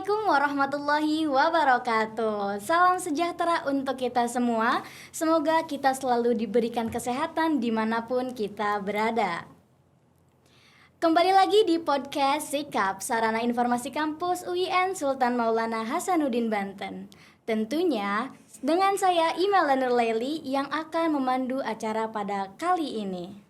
Assalamualaikum warahmatullahi wabarakatuh. Salam sejahtera untuk kita semua. Semoga kita selalu diberikan kesehatan dimanapun kita berada. Kembali lagi di podcast Sikap, sarana informasi kampus UIN Sultan Maulana Hasanuddin Banten. Tentunya dengan saya Imelda Nurlaili yang akan memandu acara pada kali ini.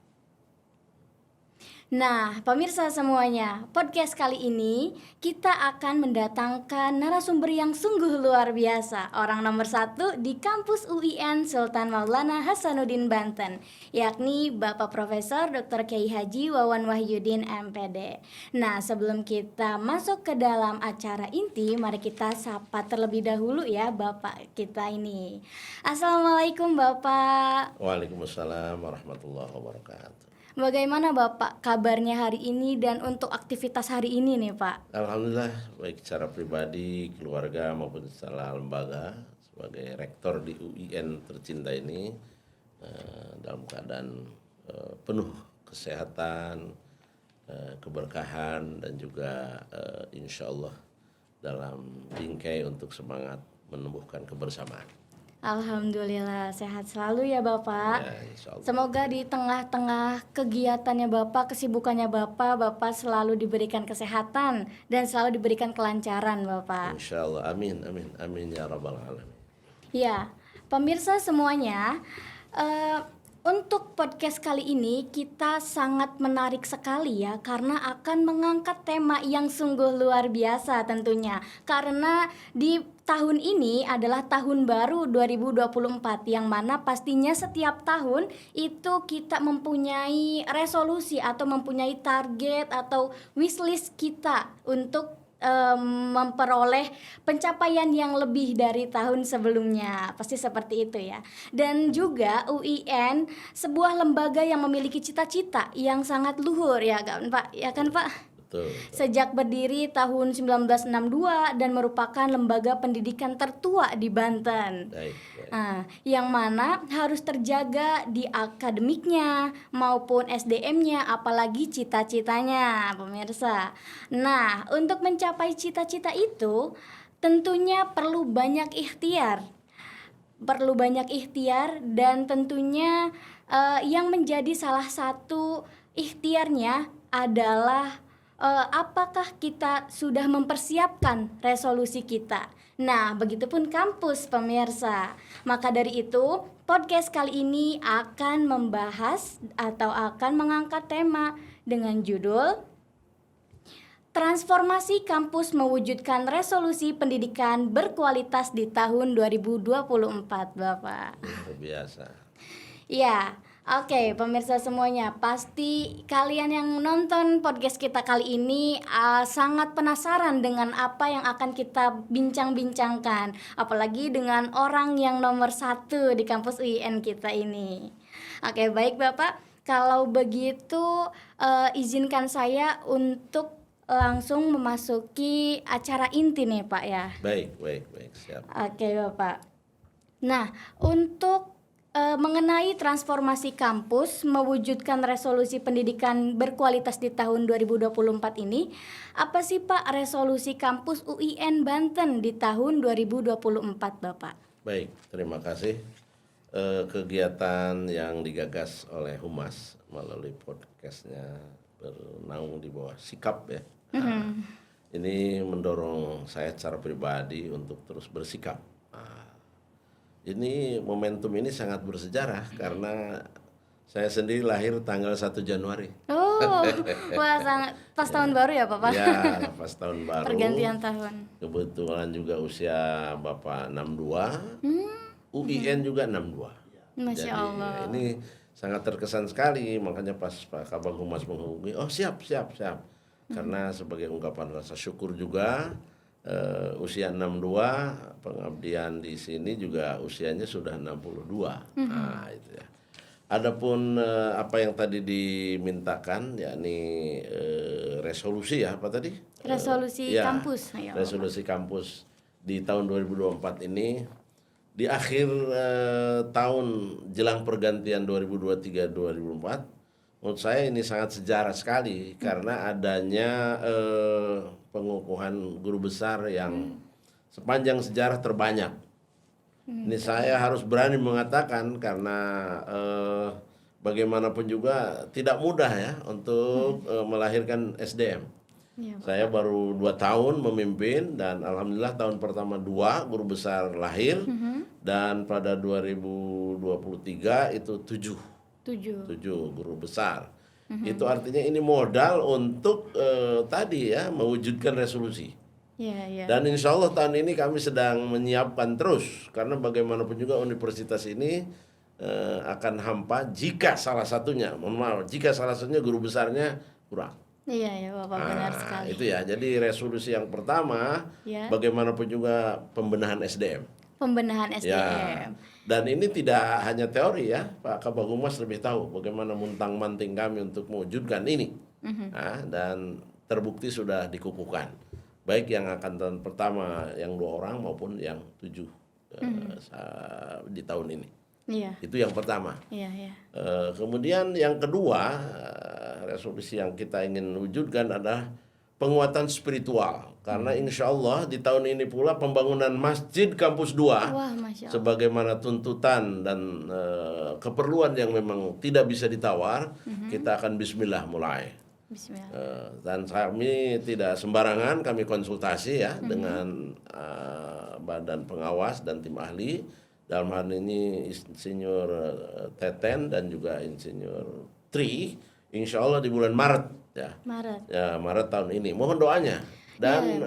Nah, pemirsa semuanya, podcast kali ini kita akan mendatangkan narasumber yang sungguh luar biasa, orang nomor 1 di kampus UIN Sultan Maulana Hasanuddin Banten, yakni Bapak Profesor Dr. Kiai Haji Wawan Wahyudin MPD. Nah, sebelum kita masuk ke dalam acara inti, mari kita sapa terlebih dahulu ya Bapak kita ini. Assalamualaikum Bapak. Waalaikumsalam warahmatullahi wabarakatuh. Bagaimana Bapak kabarnya hari ini dan untuk aktivitas hari ini nih Pak? Alhamdulillah baik secara pribadi, keluarga maupun secara lembaga sebagai rektor di UIN tercinta ini dalam keadaan penuh kesehatan, keberkahan dan juga insya Allah dalam bingkai untuk semangat menumbuhkan kebersamaan. Alhamdulillah sehat selalu ya Bapak. Ya, insyaallah. Semoga di tengah-tengah kegiatannya Bapak, kesibukannya Bapak selalu diberikan kesehatan dan selalu diberikan kelancaran Bapak. Insyaallah, amin, amin, amin ya rabbal alamin. Ya, pemirsa semuanya, untuk podcast kali ini kita sangat menarik sekali ya, karena akan mengangkat tema yang sungguh luar biasa tentunya. Karena di tahun ini adalah tahun baru 2024, yang mana pastinya setiap tahun itu kita mempunyai resolusi atau mempunyai target atau wishlist kita untuk memperoleh pencapaian yang lebih dari tahun sebelumnya, pasti seperti itu ya. Dan juga UIN sebuah lembaga yang memiliki cita-cita yang sangat luhur ya kan Pak? Ya kan Pak? Betul. Sejak berdiri tahun 1962 dan merupakan lembaga pendidikan tertua di Banten. Baik. Yang mana harus terjaga di akademiknya maupun SDM-nya, apalagi cita-citanya, pemirsa. Nah, untuk mencapai cita-cita itu tentunya perlu banyak ikhtiar. Dan tentunya yang menjadi salah satu ikhtiarnya adalah apakah kita sudah mempersiapkan resolusi kita. Nah, begitupun kampus pemirsa. Maka dari itu, podcast kali ini akan membahas atau akan mengangkat tema dengan judul Transformasi Kampus Mewujudkan Resolusi Pendidikan Berkualitas di tahun 2024, Bapak. Luar biasa. Ya, oke, pemirsa semuanya, pasti kalian yang nonton podcast kita kali ini sangat penasaran dengan apa yang akan kita bincang-bincangkan, apalagi dengan orang yang nomor 1 di kampus UIN kita ini. Oke, baik Bapak, kalau begitu izinkan saya untuk langsung memasuki acara inti nih Pak ya. Baik, siap. Oke Bapak. Nah, untuk mengenai transformasi kampus mewujudkan resolusi pendidikan berkualitas di tahun 2024 ini, apa sih Pak resolusi kampus UIN Banten di tahun 2024 Bapak? Baik, terima kasih. Kegiatan yang digagas oleh Humas melalui podcastnya bernaung di bawah Sikap ya. Ini mendorong saya secara pribadi untuk terus bersikap. Ini momentum ini sangat bersejarah karena saya sendiri lahir tanggal 1 Januari. Oh, wah sangat pas tahun baru ya Bapak? Ya, pas tahun baru. Pergantian tahun. Kebetulan juga usia Bapak 62, UIN juga 62. Masya Jadi Allah. ini sangat terkesan sekali, makanya pas Pak Kabag Humas menghubungi, oh siap. Karena sebagai ungkapan rasa syukur juga, usia 62, pengabdian di sini juga usianya sudah 62. Nah, itu ya. Adapun apa yang tadi dimintakan yakni resolusi ya, apa tadi? Resolusi kampus. Ya, resolusi kampus di tahun 2024 ini di akhir tahun jelang pergantian 2023-2024 menurut saya ini sangat sejarah sekali karena adanya pengukuhan guru besar yang sepanjang sejarah terbanyak. Ini saya harus berani mengatakan karena bagaimanapun juga tidak mudah ya untuk melahirkan SDM. Iya, Saya baru 2 tahun memimpin dan alhamdulillah tahun pertama 2 guru besar lahir dan pada 2023 itu 7 guru besar. Itu artinya ini modal untuk tadi ya mewujudkan resolusi. Iya, iya. Dan insya Allah tahun ini kami sedang menyiapkan terus karena bagaimanapun juga universitas ini akan hampa jika salah satunya, mohon maaf, jika salah satunya guru besarnya kurang. Iya, ya Bapak, benar sekali. Itu ya. Jadi resolusi yang pertama, Ya. bagaimanapun juga pembenahan SDM. Pembenahan Ya. SDM. Dan ini tidak hanya teori ya, Pak Kabag Humas lebih tahu bagaimana muntang-manting kami untuk mewujudkan ini. Dan terbukti sudah dikukuhkan. Baik yang akan tahun pertama yang 2 orang maupun yang 7 di tahun ini. Iya. Itu yang pertama. Iya, iya. Kemudian yang kedua, resolusi yang kita ingin wujudkan adalah penguatan spiritual. Karena insya Allah di tahun ini pula pembangunan Masjid Kampus 2 Wah, Masya Allah. sebagaimana tuntutan dan keperluan yang memang tidak bisa ditawar, kita akan bismillah mulai. Bismillah. Dan kami tidak sembarangan, kami konsultasi ya dengan badan pengawas dan tim ahli. Dalam hal ini Insinyur Teten dan juga Insinyur Tri, insya Allah di bulan Maret ya. Maret. Ya, Maret tahun ini. Mohon doanya dan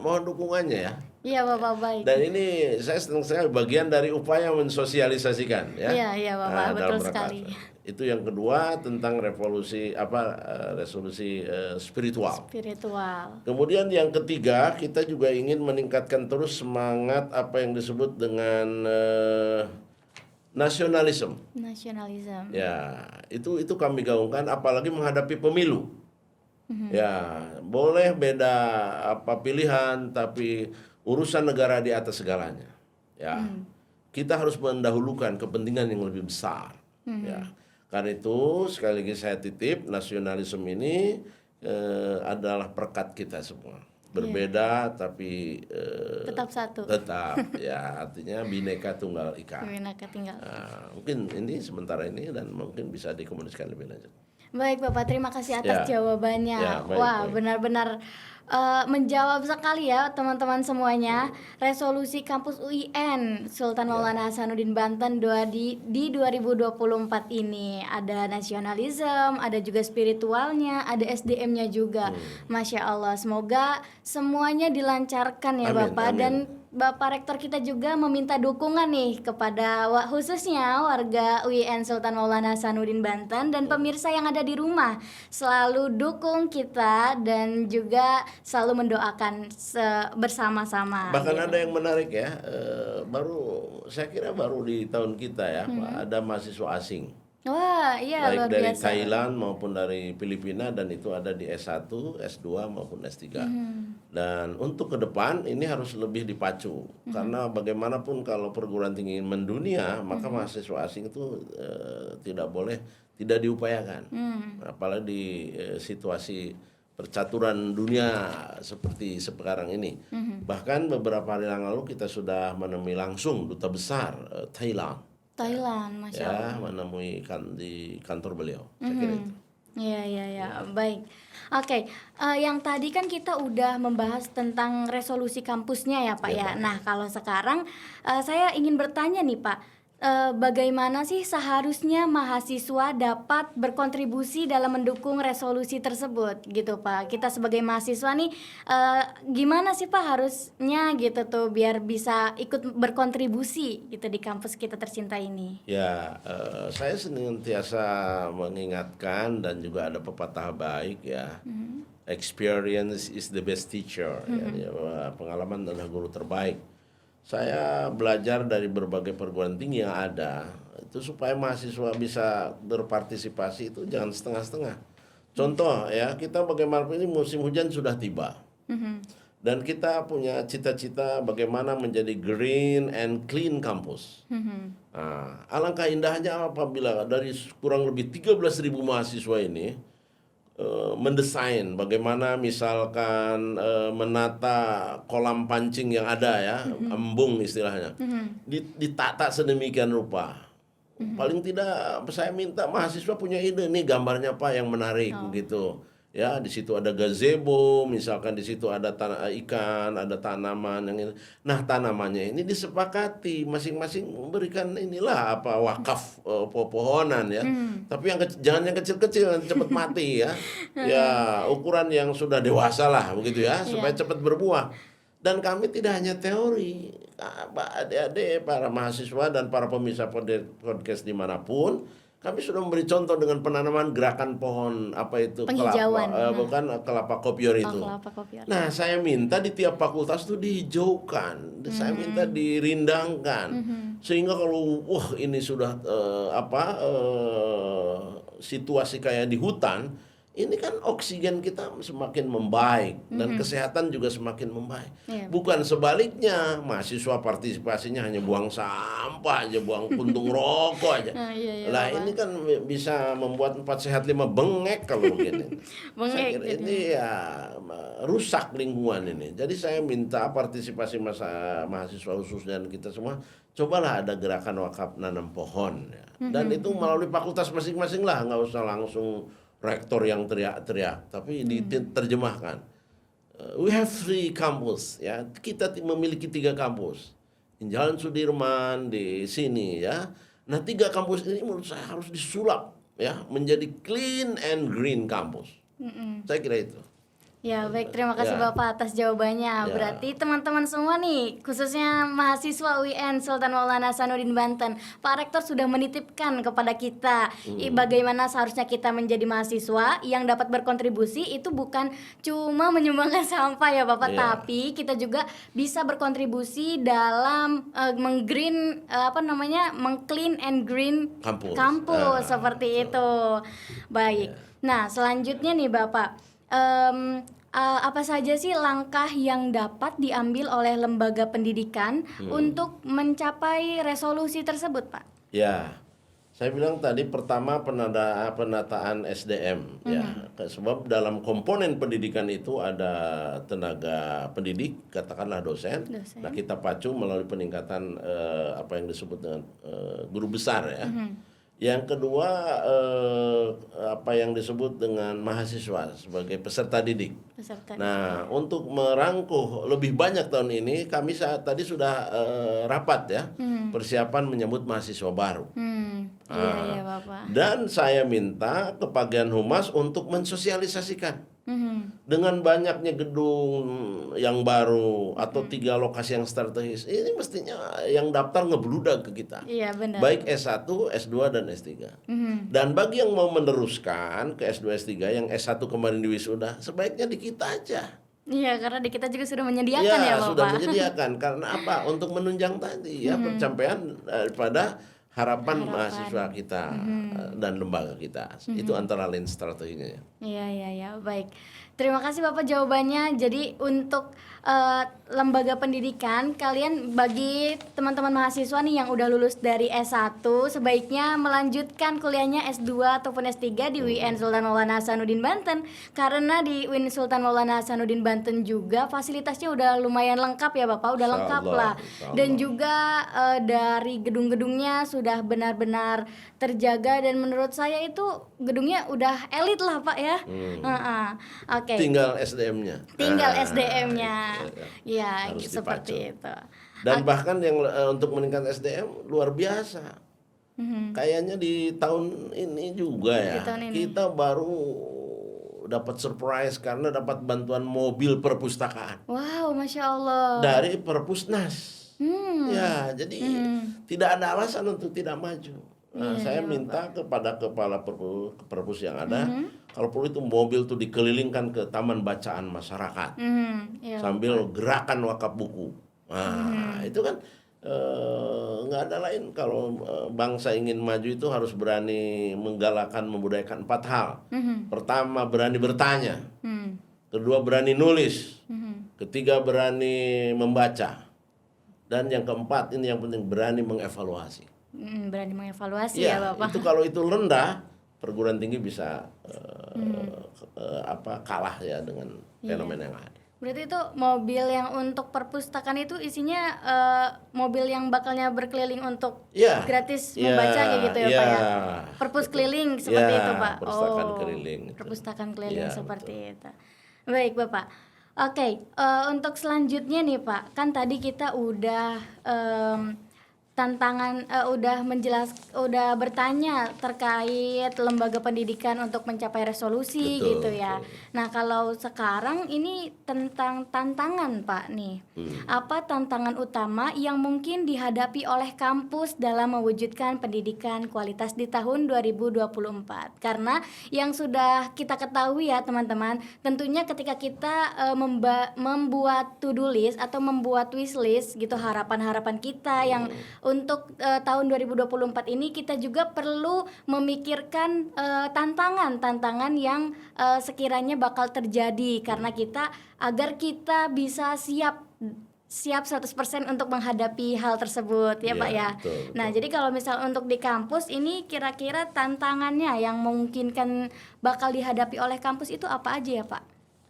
mohon dukungannya ya. Iya, Bapak, baik. Dan ini saya senang sekali bagian dari upaya mensosialisasikan ya. Iya, iya, Bapak, betul dalam rangka sekali. itu yang kedua tentang resolusi spiritual. Spiritual. Kemudian yang ketiga, kita juga ingin meningkatkan terus semangat apa yang disebut dengan nasionalisme. Nasionalisme. Ya, itu kami gaungkan apalagi menghadapi pemilu. Ya, boleh beda apa pilihan tapi urusan negara di atas segalanya. Ya. Kita harus mendahulukan kepentingan yang lebih besar. Ya. Karena itu sekali lagi saya titip nasionalisme ini adalah perekat kita semua. Berbeda tapi Tetap satu. tetap ya artinya Bhinneka Tunggal Ika. Bhinneka Tunggal. Nah, mungkin ini sementara ini dan mungkin bisa dikomunikasikan lebih lanjut. Baik Bapak, terima kasih atas Ya. jawabannya. Ya, baik, Wah, baik. benar-benar menjawab sekali ya teman-teman semuanya. Resolusi Kampus UIN Sultan Maulana Hasanuddin Banten di 2024 ini ada nasionalisme, ada juga spiritualnya, ada SDM-nya juga. Masya Allah, semoga semuanya dilancarkan ya Amin, Bapak. amin. Dan Bapak Rektor kita juga meminta dukungan nih kepada khususnya warga UIN Sultan Maulana Hasanuddin Banten dan pemirsa yang ada di rumah selalu dukung kita dan juga selalu mendoakan bersama-sama. Bahkan gitu. ada yang menarik ya, saya kira baru di tahun kita ya, Pak, ada mahasiswa asing. Wah, iya Baik luar dari biasa. Thailand maupun dari Filipina dan itu ada di S1, S2 maupun S3. Dan untuk ke depan ini harus lebih dipacu karena bagaimanapun kalau perguruan tinggi mendunia maka mahasiswa asing itu tidak diupayakan. Apalagi di situasi percaturan dunia seperti sekarang ini. Bahkan beberapa hari yang lalu kita sudah menemui langsung duta besar Thailand. Thailand, Masya Allah. Ya, menemui di kantor beliau. Saya kira itu. Iya, baik. Oke, yang tadi kan kita udah membahas tentang resolusi kampusnya ya Pak ya. Nah, kalau sekarang saya ingin bertanya nih Pak, bagaimana sih seharusnya mahasiswa dapat berkontribusi dalam mendukung resolusi tersebut gitu Pak? Kita sebagai mahasiswa nih gimana sih Pak harusnya gitu tuh biar bisa ikut berkontribusi gitu di kampus kita tercinta ini? Ya, saya senantiasa mengingatkan dan juga ada pepatah baik ya. Experience is the best teacher. Ya, bahwa pengalaman adalah guru terbaik. Saya belajar dari berbagai perguruan tinggi yang ada itu supaya mahasiswa bisa berpartisipasi itu jangan setengah-setengah. Contoh ya, kita bagaimanapun ini musim hujan sudah tiba. Dan kita punya cita-cita bagaimana menjadi green and clean kampus. Nah, alangkah indahnya apabila dari kurang lebih 13.000 mahasiswa ini mendesain bagaimana misalkan menata kolam pancing yang ada ya, embung istilahnya, ditata sedemikian rupa. Paling tidak saya minta mahasiswa punya ide nih gambarnya apa yang menarik begitu. Ya, di situ ada gazebo, misalkan di situ ada ikan, ada tanaman yang ini. Nah, tanamannya ini disepakati masing-masing memberikan inilah apa wakaf pepohonan ya. Tapi jangan yang kecil-kecil yang cepat mati ya. Ya, ukuran yang sudah dewasa lah begitu ya, supaya cepat berbuah. Dan kami tidak hanya teori, Pak adik-adik, para mahasiswa dan para pemirsa podcast dimanapun, kami sudah memberi contoh dengan penanaman gerakan pohon apa itu Penghijauan. bukan kelapa kopior itu. Kelapa kopior. Nah, saya minta di tiap fakultas itu dihijaukan, saya minta dirindangkan, sehingga kalau ini sudah situasi kayak di hutan. Ini kan oksigen kita semakin membaik dan kesehatan juga semakin membaik. Bukan sebaliknya, mahasiswa partisipasinya hanya buang sampah aja, buang puntung rokok aja. Lah ini kan bisa membuat 4 sehat 5 bengek kalau begini. Saya kira ini ya rusak lingkungan ini. Jadi saya minta partisipasi mahasiswa khususnya dan kita semua, cobalah ada gerakan wakaf nanam pohon ya. Dan itu melalui fakultas masing-masing lah, nggak usah langsung rektor yang teriak-teriak, tapi diterjemahkan. We have 3 kampus, ya. Kita memiliki 3 kampus. Di Jalan Sudirman di sini, ya. Nah, 3 kampus ini menurut saya harus disulap, ya, menjadi clean and green kampus. Saya kira itu. Ya baik, terima kasih Bapak atas jawabannya. Berarti teman-teman semua nih, khususnya mahasiswa UIN Sultan Maulana Hasanuddin Banten, Pak Rektor sudah menitipkan kepada kita bagaimana seharusnya kita menjadi mahasiswa yang dapat berkontribusi. Itu bukan cuma menyumbangkan sampah ya Bapak, tapi kita juga bisa berkontribusi dalam meng-green meng-clean and green kampus seperti itu. Baik. Nah, selanjutnya nih Bapak, apa saja sih langkah yang dapat diambil oleh lembaga pendidikan untuk mencapai resolusi tersebut, Pak? Ya, saya bilang tadi pertama penataan SDM ya, sebab dalam komponen pendidikan itu ada tenaga pendidik, katakanlah dosen. Nah, kita pacu melalui peningkatan apa yang disebut dengan guru besar ya. Yang kedua apa yang disebut dengan mahasiswa sebagai peserta didik. Nah, untuk merangkuh lebih banyak tahun ini kami tadi sudah rapat ya, persiapan menyambut mahasiswa baru. Iya, Bapak. Dan saya minta ke Bagian Humas untuk mensosialisasikan. Dengan banyaknya gedung yang baru atau 3 lokasi yang strategis, ini mestinya yang daftar ngebludak ke kita. Iya, benar. Baik S1, S2 dan S3. Dan bagi yang mau meneruskan ke S2, S3, yang S1 kemarin di wisuda, sebaiknya di kita aja. Iya, karena di kita juga sudah menyediakan ya Bapak. Sudah menyediakan. Karena apa? Untuk menunjang tadi ya pencapaian pada harapan mahasiswa kita dan lembaga kita. Itu antara lain strateginya. Iya, baik. Terima kasih Bapak jawabannya. Jadi untuk lembaga pendidikan, kalian bagi teman-teman mahasiswa nih yang udah lulus dari S1, sebaiknya melanjutkan kuliahnya S2 ataupun S3 di UIN Sultan Maulana Hasanuddin Banten. Karena di UIN Sultan Maulana Hasanuddin Banten juga fasilitasnya udah lumayan lengkap ya Bapak, udah lengkap lah. Dan juga dari gedung-gedungnya sudah benar-benar terjaga dan menurut saya itu gedungnya udah elit lah Pak ya. Oke. Tinggal SDM-nya. SDM-nya. Ya, seperti itu. Dan bahkan yang untuk meningkat SDM luar biasa. Kayaknya di tahun ini juga ya. Kita baru dapat surprise karena dapat bantuan mobil perpustakaan. Wow, Masya Allah. Dari Perpusnas. Ya, jadi tidak ada alasan untuk tidak maju. Nah, saya minta kepada kepala perpus yang ada, kalau perlu itu mobil tuh dikelilingkan ke taman bacaan masyarakat, sambil gerakan wakaf buku. Nah, itu kan nggak ada lain. Kalau bangsa ingin maju itu harus berani menggalakkan, membudayakan 4 hal. Pertama, berani bertanya. Kedua, berani nulis. ketiga berani membaca, dan yang keempat ini yang penting berani mengevaluasi. Berani mengevaluasi Ya, ya Bapak. itu kalau itu rendah, perguruan tinggi bisa kalah ya dengan fenomena yang ada. Berarti itu mobil yang untuk perpustakaan itu isinya mobil yang bakalnya berkeliling untuk Ya, gratis ya, membaca kayak gitu ya ya. Pak ya. Perpus keliling seperti Ya, itu Pak. perpustakaan keliling itu. Perpustakaan keliling Ya, seperti itu. Baik Bapak. Oke, untuk selanjutnya nih Pak, kan tadi kita udah udah bertanya terkait lembaga pendidikan untuk mencapai resolusi. Betul, gitu ya. betul. Nah, kalau sekarang ini tentang tantangan Pak nih. Apa tantangan utama yang mungkin dihadapi oleh kampus dalam mewujudkan pendidikan kualitas di tahun 2024? Karena yang sudah kita ketahui ya teman-teman, tentunya ketika kita membuat to-do list atau membuat wishlist gitu, harapan-harapan kita yang untuk tahun 2024 ini, kita juga perlu memikirkan tantangan yang sekiranya bakal terjadi karena agar kita bisa siap 100% untuk menghadapi hal tersebut ya Iya, Pak ya. betul, betul. Nah, jadi kalau misal untuk di kampus ini kira-kira tantangannya yang memungkinkan bakal dihadapi oleh kampus itu apa aja ya Pak?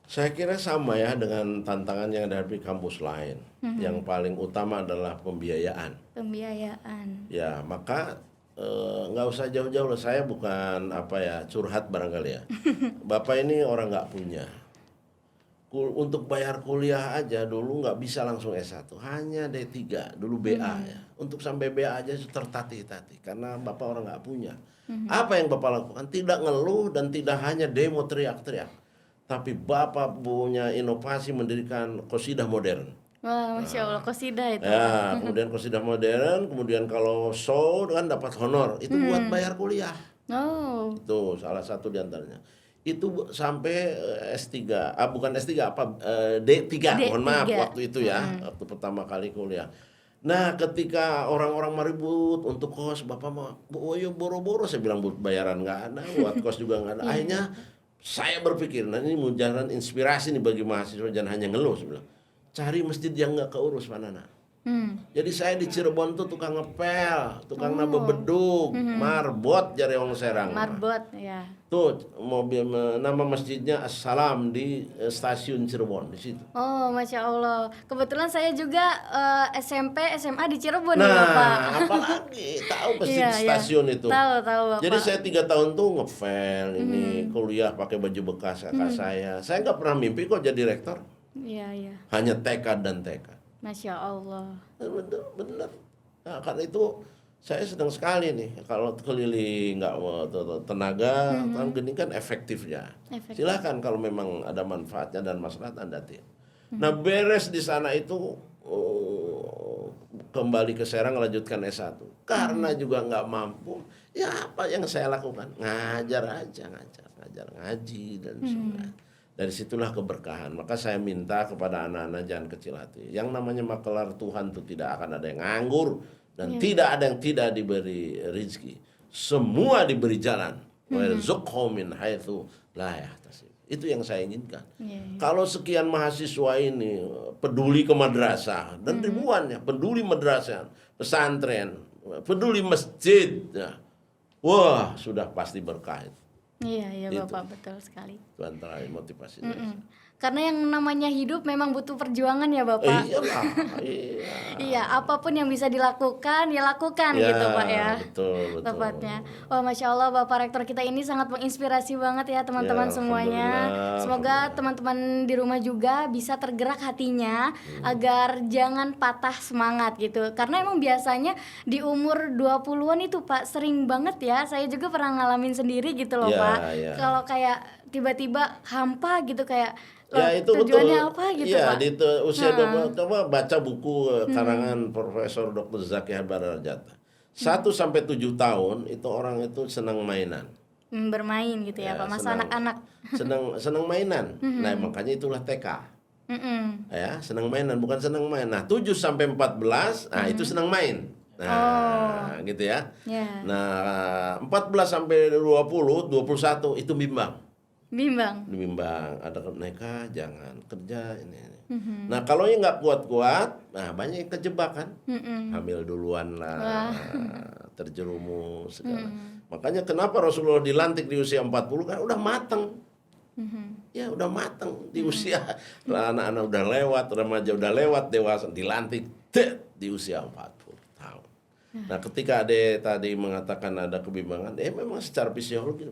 Saya kira sama ya dengan tantangan yang dihadapi kampus lain. Yang paling utama adalah pembiayaan. Pembiayaan. Ya, maka nggak usah jauh-jauh lah. Saya bukan curhat barangkali ya. Bapak ini orang nggak punya. Untuk bayar kuliah aja dulu nggak bisa langsung S1, hanya D3, dulu BA ya. Untuk sampai BA aja tertatih-tatih karena Bapak orang nggak punya. Apa yang Bapak lakukan? Tidak ngeluh dan tidak hanya demo teriak-teriak. Tapi Bapak punya inovasi mendirikan qasidah modern. Wah, Masya Allah, qasidah itu. Ya, kemudian qasidah modern, kemudian kalau show kan dapat honor. Itu buat bayar kuliah. Oh. Itu salah satu diantaranya. Itu sampai S3, bukan S3 D3, mohon maaf waktu itu ya, waktu pertama kali kuliah. Nah, ketika orang-orang meribut untuk kos, Bapak mau, boro-boro, saya bilang bayaran nggak ada, buat kos juga nggak ada. Akhirnya saya berpikir, nah ini menjadi inspirasi nih bagi mahasiswa, jangan hanya ngeluh, saya bilang. Cari masjid yang nggak keurus, Pak Nana. Jadi saya di Cirebon tuh tukang ngepel, tukang nambah beduk, marbot jari orang Serang. Marbot, ya. Tuh mobil nama masjidnya Assalam di stasiun Cirebon di situ. Oh, Masya Allah. Kebetulan saya juga SMP, SMA di Cirebon Nah, nih Bapak. apalagi tahu pasti Iya, di stasiun itu. Tahu Bapak. Jadi saya 3 tahun tuh ngepel ini kuliah pakai baju bekas kakak saya. Saya nggak pernah mimpi kok jadi rektor. Iya. Hanya tekad dan tekad. Masya Allah. Bener. Nah, karena itu saya senang sekali nih kalau keliling nggak tenaga kan gini kan efektifnya. Silahkan kalau memang ada manfaatnya dan maslahat Anda tidak. Nah, beres di sana itu kembali ke Serang lanjutkan S1 karena juga nggak mampu. Ya apa yang saya lakukan? Ngajar ngaji dan sebagainya. Dari situlah keberkahan. Maka saya minta kepada anak-anak jangan kecil hati. Yang namanya makelar Tuhan itu tidak akan ada yang nganggur dan tidak ada yang tidak diberi rezeki. Semua diberi jalan. Warzuqhum min haitsu la yahtasib. Itu yang saya inginkan. Kalau sekian mahasiswa ini peduli ke madrasah dan ribuannya peduli madrasah, pesantren, peduli masjid. Ya. Wah, sudah pasti berkah itu. Iya Bapak, betul sekali. Itu antara motivasi saya. Karena yang namanya hidup memang butuh perjuangan ya Bapak. Iyalah, Iya, apapun yang bisa dilakukan, ya lakukan ya, gitu Pak ya. Betul. Tepatnya. Wah, Masya Allah Bapak Rektor kita ini sangat menginspirasi banget ya teman-teman Ya, semuanya. Semoga teman-teman di rumah juga bisa tergerak hatinya agar jangan patah semangat gitu. Karena emang biasanya di umur 20-an itu Pak sering banget ya, saya juga pernah ngalamin sendiri gitu loh Pak. Kalau kayak tiba-tiba hampa gitu kayak itu tujuannya betul. apa gitu ya, Pak? Di usia 20, coba baca buku karangan Profesor Dr. Zaki Habarajata. 1-7 tahun itu orang itu senang mainan. Bermain gitu ya Pak, masa anak-anak. Senang mainan. Nah, makanya itulah TK. Ya, senang mainan bukan senang main. Nah, 7-14, nah itu senang main. Nah, gitu ya. Yeah. Nah, 14-20, 21 itu bimbang. Bimbang. Bimbang, ada nikah jangan, kerja ini. Nah kalau yang nggak kuat-kuat, nah banyak yang kejebak kan, hamil duluan lah, terjerumus segala. Makanya kenapa Rasulullah dilantik di usia 40 kan udah mateng. Ya udah mateng di usia lah, anak-anak udah lewat, remaja udah lewat, dewasa dilantik di usia 40 tahun. Nah ketika Ade tadi mengatakan ada kebimbangan, memang secara fisiologi.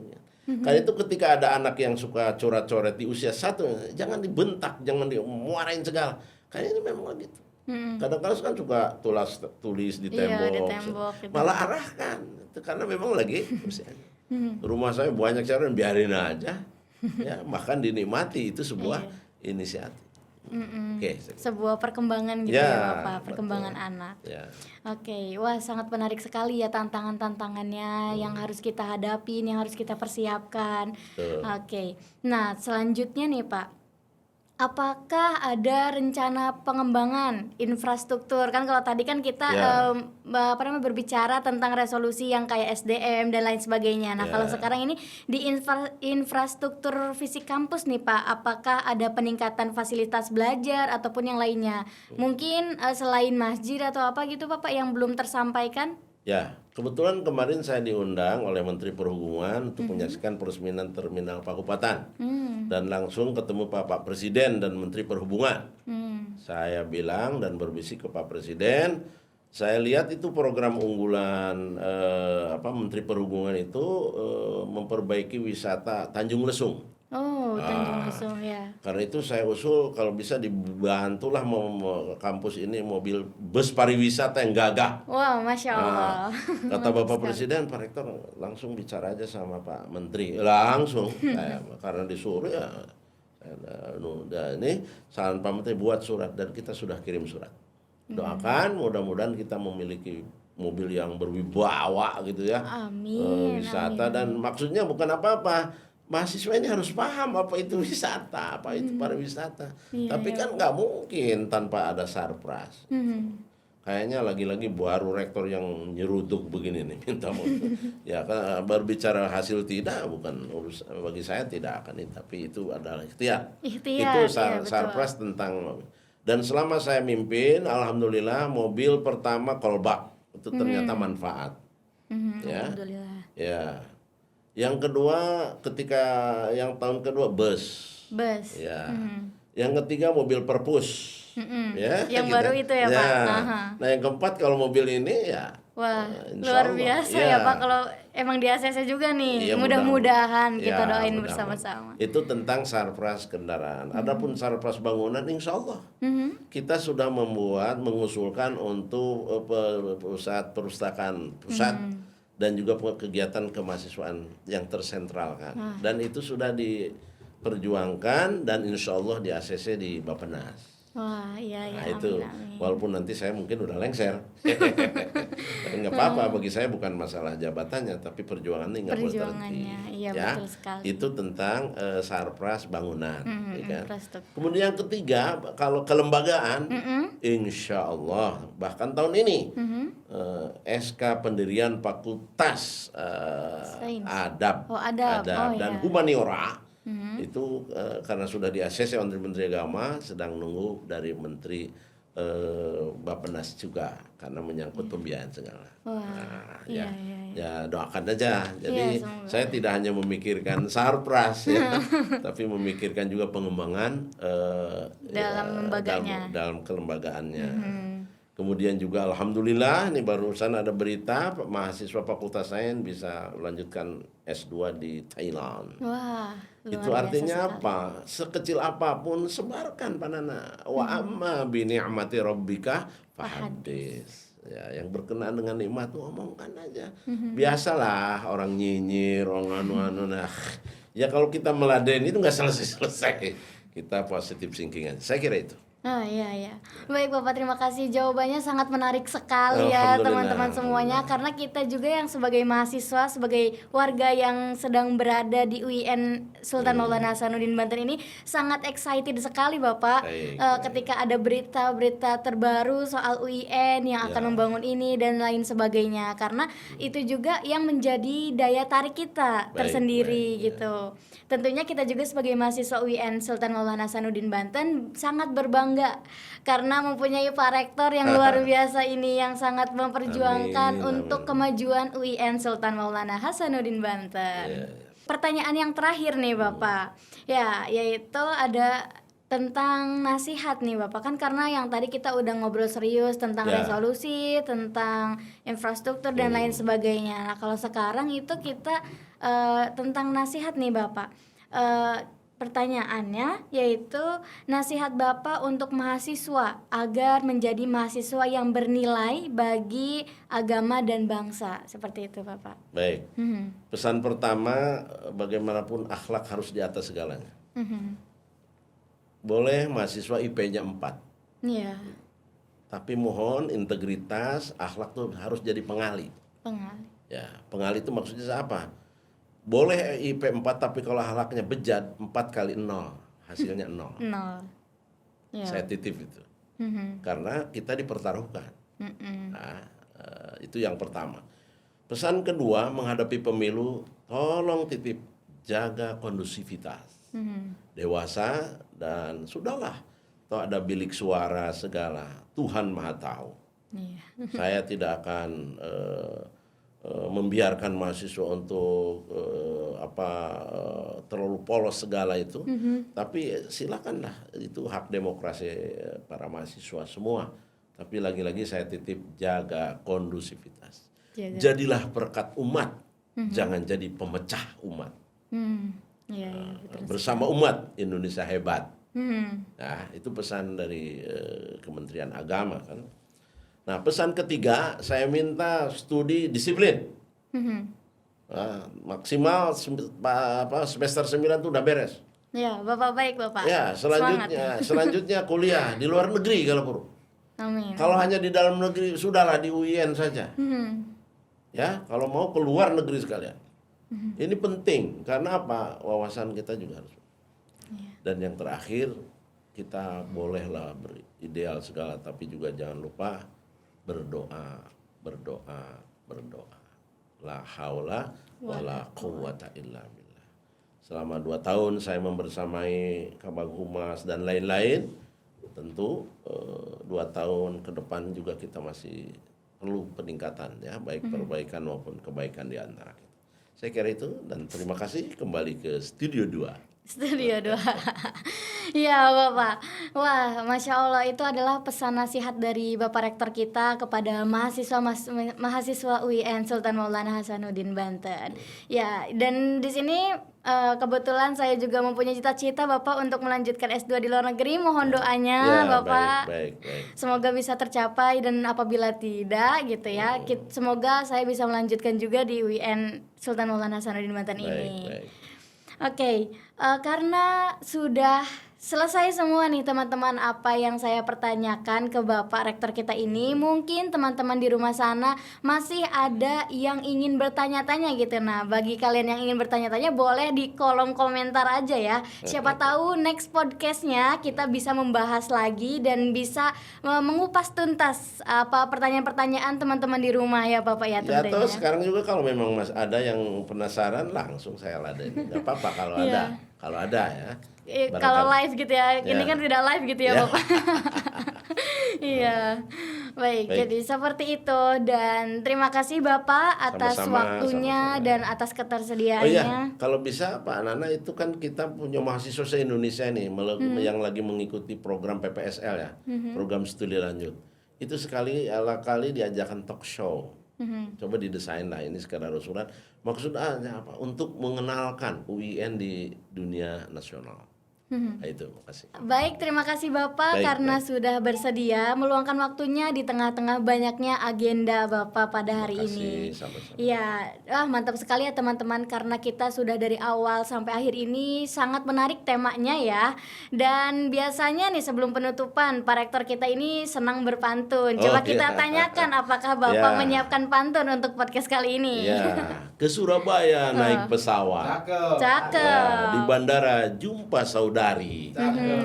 Karena itu ketika ada anak yang suka coret-coret di usia 1, jangan dibentak, jangan dimuarain segala. Karena ini memang gitu. Kadang-kadang kan suka tulis di tembok, di tembok gitu. malah arahkan. Itu karena memang lagi usianya. Rumah saya banyak cara, biarin aja. Ya, bahkan dinikmati, itu sebuah inisiatif. Oke, Sebuah perkembangan gitu ya Bapak, perkembangan anak. Ya. Oke, wah sangat menarik sekali ya tantangan-tantangannya yang harus kita hadapin, yang harus kita persiapkan. Oke, nah selanjutnya nih Pak, apakah ada rencana pengembangan infrastruktur? Kan kalau tadi kan kita berbicara tentang resolusi yang kayak SDM dan lain sebagainya. Nah kalau sekarang ini di infrastruktur fisik kampus nih Pak, apakah ada peningkatan fasilitas belajar ataupun yang lainnya? Mungkin selain masjid atau apa gitu Pak yang belum tersampaikan? Ya, kebetulan kemarin saya diundang oleh Menteri Perhubungan untuk menyaksikan peresmian terminal Pakupatan dan langsung ketemu Pak Presiden dan Menteri Perhubungan. Saya bilang dan berbisik ke Pak Presiden, saya lihat itu program unggulan Menteri Perhubungan itu memperbaiki wisata Tanjung Lesung. Oh, Tanjung Lesung ya. Karena itu saya usul kalau bisa dibantulah kampus ini mobil bus pariwisata yang gagah. Wow, Masya Allah. Kata Bapak Presiden, Pak Rektor langsung bicara aja sama Pak Menteri. Langsung, karena disuruh ya. Ini saran Pak Menteri buat surat dan kita sudah kirim surat. Doakan mudah-mudahan kita memiliki mobil yang berwibawa gitu ya. Amin. Wisata dan maksudnya bukan apa-apa. Mahasiswa ini harus paham apa itu wisata, apa itu pariwisata. Tapi kan nggak mungkin tanpa ada sarpras. Kayaknya lagi-lagi baru rektor yang nyeruduk begini nih, minta mau. Ya kan berbicara hasil tidak bukan urusan bagi saya, tidak akan itu, tapi itu adalah ikhtiar. Itu sarpras tentang. Dan selama saya mimpin, alhamdulillah mobil pertama kolbak itu ternyata manfaat. Ya. Alhamdulillah. Ya. Yang kedua ketika yang tahun kedua bus. Ya. Yang ketiga mobil perpus. Ya. Yang gitu. Baru itu ya Pak. Nah yang keempat kalau mobil ini ya. Wah luar biasa ya Pak kalau emang di ACC juga nih. Mudah-mudahan kita doain bersama-sama. Itu tentang sarpras kendaraan. Adapun sarpras bangunan, insya Allah kita sudah mengusulkan untuk pusat perpustakaan pusat. Dan juga kegiatan kemahasiswaan yang tersentralkan. Dan itu sudah diperjuangkan dan insya Allah di ACC di Bappenas. Wah iya Nah itu walaupun nanti saya mungkin udah lengser. Tapi nggak apa-apa, bagi saya bukan masalah jabatannya, tapi perjuangannya nggak boleh terhenti. Iya, ya, betul sekali. Itu tentang sarpras bangunan. Ya kan? Kemudian yang ketiga kalau kelembagaan, insya Allah bahkan tahun ini SK pendirian Fakultas Adab, dan Humaniora. Itu karena sudah di ACC oleh Menteri Agama, sedang nunggu dari Menteri Bappenas juga karena menyangkut pembiayaan segala. Ya doakan aja. Jadi saya tidak hanya memikirkan sarpras ya, tapi memikirkan juga pengembangan dalam kelembagaannya. Kemudian juga alhamdulillah ini barusan ada berita mahasiswa Fakultas Sains bisa melanjutkan S2 di Thailand. Wah, itu artinya apa? Sekecil apapun sebarkan panana. Wa amma bi ni'mati rabbika fahaddits. Ya, yang berkenaan dengan nikmat tuh omongkan aja. Biasalah orang nyinyir, orang anu-anu. Nah, ya kalau kita meladen itu nggak selesai-selesai. Kita positive thinking aja. Saya kira itu. Oh iya iya. Baik Bapak, terima kasih jawabannya sangat menarik sekali ya Alhamdulillah, teman-teman semuanya, alhamdulillah. karena kita juga yang sebagai mahasiswa, sebagai warga yang sedang berada di UIN Sultan Maulana Hasanuddin Banten ini sangat excited sekali Bapak, Baik, baik. ketika ada berita-berita terbaru soal UIN yang akan Ya, membangun ini dan lain sebagainya, karena itu juga yang menjadi daya tarik kita baik, baik. tersendiri Ya. gitu. Tentunya kita juga sebagai mahasiswa UIN Sultan Maulana Hasanuddin Banten sangat berbangga karena mempunyai Pak Rektor yang luar biasa ini yang sangat memperjuangkan Amin, untuk amin. kemajuan UIN Sultan Maulana Hasanuddin Ya, Banten. ya. Pertanyaan yang terakhir nih Bapak, ya yaitu ada tentang nasihat nih Bapak, kan karena yang tadi kita udah ngobrol serius tentang Ya. resolusi, tentang infrastruktur dan lain sebagainya. Nah kalau sekarang itu kita tentang nasihat nih Bapak. Pertanyaannya yaitu nasihat Bapak untuk mahasiswa agar menjadi mahasiswa yang bernilai bagi agama dan bangsa. Seperti itu Bapak. Baik. Mhm. Pesan pertama, bagaimanapun akhlak harus di atas segalanya. Mhm. Boleh mahasiswa IP-nya 4, Iya, tapi mohon integritas, akhlak tuh harus jadi pengali. pengali. Ya, pengali itu maksudnya apa? Boleh IP 4 tapi kalau akhlaknya bejat, 4 kali 0, hasilnya 0. Nol. Saya Iya. titip itu. Mhm. Karena kita dipertaruhkan. Mhm. Nah, itu yang pertama. Pesan kedua, menghadapi pemilu, tolong titip jaga kondusivitas. Mhm. Dewasa dan sudahlah. Toh ada bilik suara segala. Tuhan Maha tahu. Iya. Saya tidak akan membiarkan mahasiswa untuk terlalu polos segala itu. Tapi silakanlah, itu hak demokrasi para mahasiswa semua. Tapi lagi-lagi saya titip jaga kondusivitas. Jaga. Jadilah perekat umat, jangan jadi pemecah umat. Iya, iya, betul. Bersama umat Indonesia hebat. Mhm. Nah, itu pesan dari Kementerian Agama kan. Nah, pesan ketiga, saya minta studi disiplin. Mhm. Nah, maksimal semester 9 itu udah beres. Ya, Bapak baik Bapak. Ya, Semangat. selanjutnya kuliah di luar negeri kalau perlu. Amin. Kalau hanya di dalam negeri sudahlah di UIN saja. Mhm. Ya, kalau mau keluar negeri sekalian. Ini penting karena apa? Wawasan kita juga harus. Iya. Dan yang terakhir, kita bolehlah berideal segala, tapi juga jangan lupa berdoa, berdoa, berdoa. La haula wala quwata illa billah. Selama 2 tahun saya membersamai Kabag Humas dan lain-lain, tentu 2 tahun ke depan juga kita masih perlu peningkatan ya, baik perbaikan maupun kebaikan di antara kita. Saya kira itu, dan terima kasih, kembali ke Studio 2. Studio 2. Iya Bapak. Wah, Masya Allah, itu adalah pesan nasihat dari Bapak Rektor kita kepada mahasiswa UIN Sultan Maulana Hasanuddin Banten. Ya, dan di sini kebetulan saya juga mempunyai cita-cita Bapak untuk melanjutkan S2 di luar negeri. Mohon doanya Ya, Bapak. baik, baik. Semoga bisa tercapai, dan apabila tidak gitu ya, semoga saya bisa melanjutkan juga di UIN Sultan Maulana Hasanuddin Banten Baik, ini. baik. Oke, karena sudah selesai semua nih teman-teman apa yang saya pertanyakan ke Bapak Rektor kita ini, mungkin teman-teman di rumah sana masih ada yang ingin bertanya-tanya gitu. Nah, bagi kalian yang ingin bertanya-tanya boleh di kolom komentar aja ya. Siapa tahu next podcastnya kita bisa membahas lagi dan bisa mengupas tuntas apa pertanyaan-pertanyaan teman-teman di rumah ya Bapak ya Ya, atau tentunya. sekarang juga kalau memang Mas ada yang penasaran, langsung saya ladenin. Gak apa-apa kalau Iya. kalau ada ya. Kalau Barangkali. live gitu ya, ini Ya. kan tidak live gitu ya Ya. Bapak. Iya, baik, Baik. jadi seperti itu, dan terima kasih Bapak atas Sama-sama, waktunya sama-sama. dan atas Oh ketersediaannya. iya, kalau bisa Pak Nana, itu kan kita punya mahasiswa se-Indonesia nih yang lagi mengikuti program PPSL ya, program studi lanjut. Itu sekali kali diajakan talk show. Coba didesain lah, ini sekedar usulan. Maksudnya apa? Untuk mengenalkan UIN di dunia nasional. Nah, itu, makasih. Baik, terima kasih Bapak Baik, karena baik. sudah bersedia meluangkan waktunya di tengah-tengah banyaknya agenda Bapak pada hari Makasih, ini. sama-sama. Iya, mantap sekali ya teman-teman karena kita sudah dari awal sampai akhir ini sangat menarik temanya ya. Dan biasanya nih sebelum penutupan, Pak Rektor kita ini senang berpantun. Coba Oh, kita iya. tanyakan apakah Bapak Ya. menyiapkan pantun untuk podcast kali ini? Ya, ke Surabaya naik pesawat. Cakep. Ya, di bandara jumpa saudari.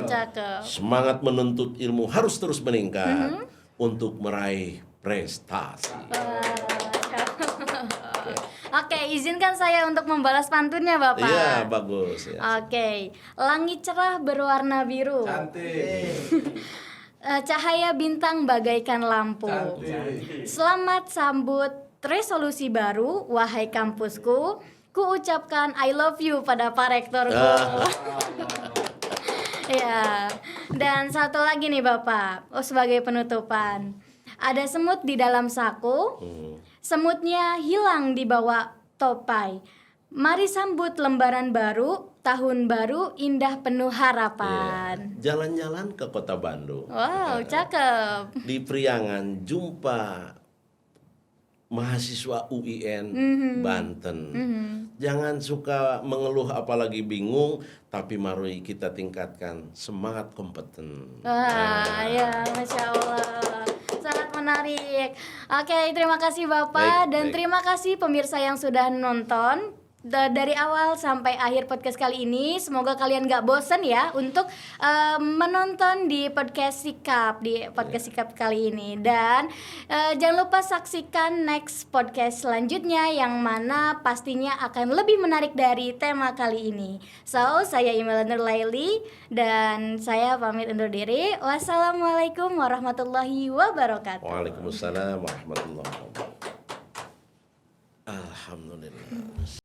Cakep. Semangat menuntut ilmu harus terus meningkat untuk meraih prestasi. Oke, izinkan saya untuk membalas pantunnya Bapak. Iya, bagus ya. Oke, langit cerah berwarna biru. Cahaya bintang bagaikan lampu. Selamat sambut resolusi baru, wahai kampusku. Ku ucapkan I love you pada Pak Rektorku. Ya, dan satu lagi nih Bapak, sebagai penutupan. Ada semut di dalam saku, semutnya hilang di bawah topai. Mari sambut lembaran baru, tahun baru indah penuh harapan. Jalan-jalan ke kota Bandung. Wow, cakep. Di Priangan jumpa mahasiswa UIN Banten. Jangan suka mengeluh apalagi bingung, tapi mari kita tingkatkan semangat kompeten. Wah, ya, Masya Allah. Sangat menarik. Oke, terima kasih Bapak. Baik, Dan baik. terima kasih pemirsa yang sudah nonton dari awal sampai akhir podcast kali ini. Semoga kalian gak bosen ya untuk menonton di podcast Sikap kali ini. Dan jangan lupa saksikan next podcast selanjutnya yang mana pastinya akan lebih menarik dari tema kali ini. So, saya Imelda Nurlaili dan saya pamit undur diri. Wassalamualaikum warahmatullahi wabarakatuh. Waalaikumsalam warahmatullahi wabarakatuh. Alhamdulillah.